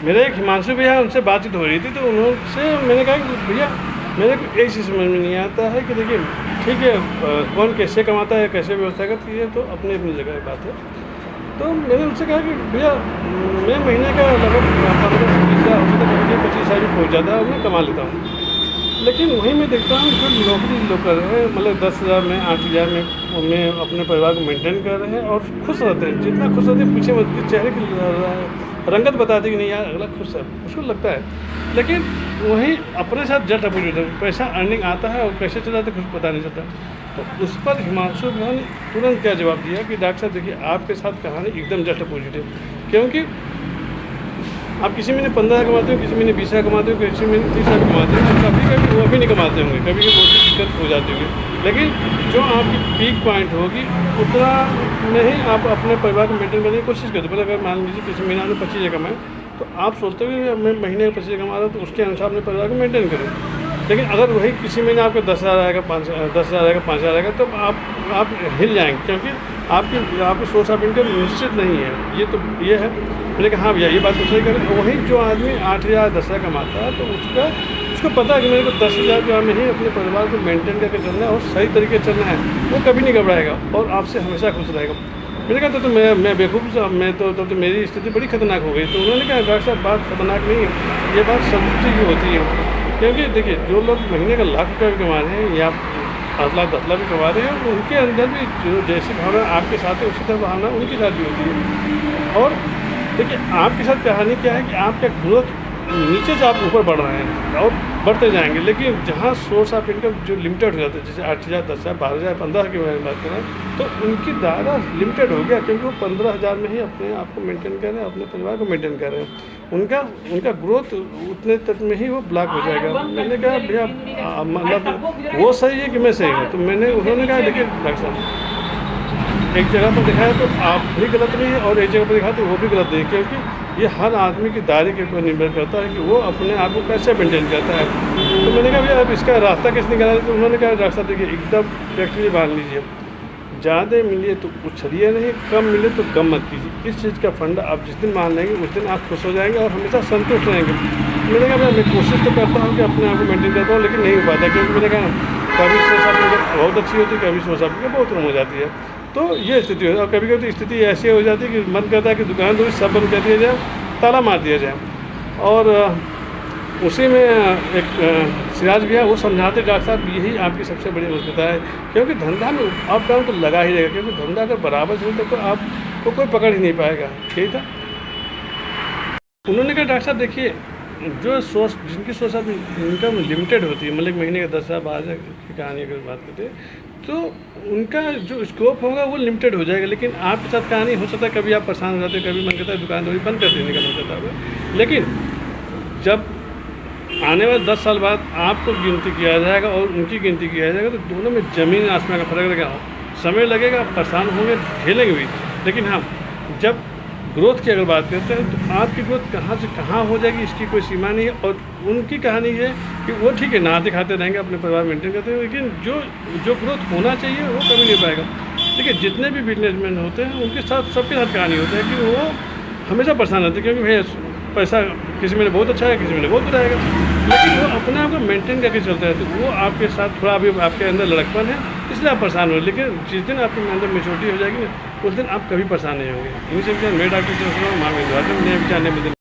मेरे एक हिमांशु भैया, उनसे बातचीत हो रही थी तो उनसे मैंने कहा कि भैया मेरे को एक चीज़ समझ में नहीं आता है कि देखिए ठीक है, कौन कैसे कमाता है, कैसे व्यवस्था करती है, तो अपनी अपनी जगह की बात है। तो मैंने उनसे कहा कि भैया मैं महीने का लगभग 15 से 20 हज़ार हो सकता है, कभी 25 हज़ार भी पहुँच जाता है और मैं कमा लेता हूँ। लेकिन वहीं मैं देखता हूँ जो नौकरी लोग कर रहे हैं, मतलब 10 हज़ार में 8 हज़ार में अपने परिवार को मेंटेन कर रहे हैं और खुश रहते हैं। जितना खुश रहते हैं पूछे मत, कि चेहरे की रंगत बताती कि नहीं यार अगला खुश है, उसको लगता है। लेकिन वहीं अपने साथ जट अपोजिट है, पैसा अर्निंग आता है और कैसे चला जाता है कुछ पता नहीं चलता। तो उस पर हिमांशु भैया ने तुरंत क्या जवाब दिया कि डॉक्टर साहब देखिए आपके साथ कहानी एकदम जस्ट अपोजिट है, क्योंकि आप किसी महीने 15 कमाते हो, किसी महीने 20 कमाते हो, किसी महीने 30 कमाते हो, तो कभी कभी वो भी नहीं कमाते होंगे, कभी कभी बहुत दिक्कत हो जाती होगी। लेकिन जो आपकी पीक पॉइंट होगी उतना में ही आप अपने परिवार को मेंटेन करने की कोशिश करते हो। मतलब अगर मान लीजिए किसी महीने आपने 25 कमाए तो आप सोचते हो मैं महीने का 25 कमा रहा हूँ तो उसके अनुसार अपने परिवार को मेंटेन करूँ। लेकिन अगर वही किसी महीने आपको 10,000 आएगा, 10,000 आएगा, 5,000 आएगा, तो आप हिल जाएंगे, क्योंकि आपकी सोर्स ऑफ इनकम निश्चित नहीं है। ये है। मैंने कहा हाँ भैया ये बात तो सही करें। वहीं जो आदमी 8,000 10,000 कमाता है तो उसको पता है कि मेरे को 10,000 रुपये में ही अपने परिवार को मेंटेन करके चलना है और सही तरीके से चलना है, वो कभी नहीं घबराएगा और आपसे हमेशा खुश रहेगा। मैंने कहा तो मैं बेवकूफ़ साहब, मैं तो मेरी स्थिति बड़ी खतरनाक हो गई। तो उन्होंने कहा डॉक्टर साहब बात खतरनाक नहीं है, ये बात संतुष्टि की होती है। क्योंकि देखिए जो लोग महीने का लाख रुपये भी कमा रहे हैं या 5 लाख 10 लाख भी कमा रहे हैं, उनके अंदर भी जो जैसी भावना आपके साथ है उसी तरह भावना उनके साथ भी होती है। और देखिए आपके साथ कहानी क्या है कि आपका ग्रोथ नीचे से आप ऊपर बढ़ रहे हैं और बढ़ते जाएंगे, लेकिन जहाँ सोर्स ऑफ इनकम जो लिमिटेड हो जाता है, जैसे 8,000 10,000 12,000 15,000 की बात कर रहे हैं, तो उनकी दायरा लिमिटेड हो गया, क्योंकि वो 15,000 में ही अपने आप को मेंटेन कर रहे हैं, अपने परिवार को मेंटेन कर रहे हैं। उनका ग्रोथ उतने तक में ही वो ब्लॉक हो जाएगा। मैंने कहा भैया मतलब वो सही है कि मैं सही हूँ? तो उन्होंने कहा देखिए डॉक्टर साहब एक जगह पर दिखाया तो आप भी गलत नहीं है और एक जगह पर दिखाया तो वो भी गलत नहीं है, क्योंकि ये हर आदमी की दायरे के ऊपर निर्भर करता है कि वो अपने आप को कैसे मेंटेन करता है। तो मैंने कहा भैया अब इसका रास्ता कैसे निकाला? तो उन्होंने कहा डॉक्टर साहब देखिए एकदम प्रैक्टिकली बांध लीजिए, ज़्यादा मिले तो उछलिए नहीं, कम मिले तो कम मत कीजिए। इस चीज़ का फंडा आप जिस दिन मान लेंगे उस दिन आप खुश हो जाएंगे और हमेशा संतुष्ट रहेंगे। मैंने कहा भैया मैं कोशिश तो करता हूँ कि अपने आप को मेंटेन करता हूँ, लेकिन नहीं हो पाता, क्योंकि मैंने कहा कभी सोच आपकी बहुत अच्छी होती है, कभी सोच आपकी बहुत कम हो जाती है। तो ये स्थिति हो, और कभी कभी स्थिति ऐसी हो जाती है कि मन करता है कि दुकान तो सब बंद कर दिया जाए, ताला मार दिया जाए। और उसी में एक सिराज भैया वो समझाते डॉक्टर साहब यही आपकी सबसे बड़ी मुश्किल है, क्योंकि धंधा में अप डाउन तो लगा ही रहेगा, क्योंकि धंधा अगर बराबर चलता तो आपको कोई पकड़ ही नहीं पाएगा। यही था। उन्होंने कहा डॉक्टर साहब देखिए जिनकी सोर्स ऑफ इनकम लिमिटेड होती है, मतलब महीने का 10,000 12,000 की कहानी अगर बात करते हैं तो उनका जो स्कोप होगा वो लिमिटेड हो जाएगा। लेकिन आपके साथ कहानी हो सकता है कभी आप परेशान हो जाते हैं, कभी मन करता है दुकान थोड़ी बंद कर देने का मन करता है, लेकिन जब आने वाले 10 साल बाद आपको गिनती किया जाएगा और उनकी गिनती किया जाएगा तो दोनों में ज़मीन आसमान का फर्क लगेगा। समय लगेगा, परेशान होंगे, झेलेंगे भी, लेकिन हाँ जब ग्रोथ की अगर बात करते हैं तो आपकी ग्रोथ कहाँ से कहाँ हो जाएगी इसकी कोई सीमा नहीं है। और उनकी कहानी है कि वो ठीक है ना दिखाते रहेंगे, अपने परिवार मेंटेन करते हैं, लेकिन जो ग्रोथ होना चाहिए वो कभी नहीं पाएगा। देखिए जितने भी बिजनेसमैन होते हैं उनके साथ सबके साथ कहानी होती है कि वो हमेशा परेशान रहते हैं, क्योंकि भैया पैसा किसी में बहुत अच्छा है, किसी में बहुत बुरा आएगा, लेकिन वो अपने आप को मेंटेन करके चलते हैं। तो वो आपके साथ थोड़ा अभी आपके अंदर लड़कपन है इसलिए आप परेशान हो, लेकिन जिस दिन आपके अंदर मेच्योरिटी हो जाएगी ना उस दिन आप कभी परेशान नहीं होंगे। इन्हीं से मेरे डॉक्टर से मांगे नए विचार नए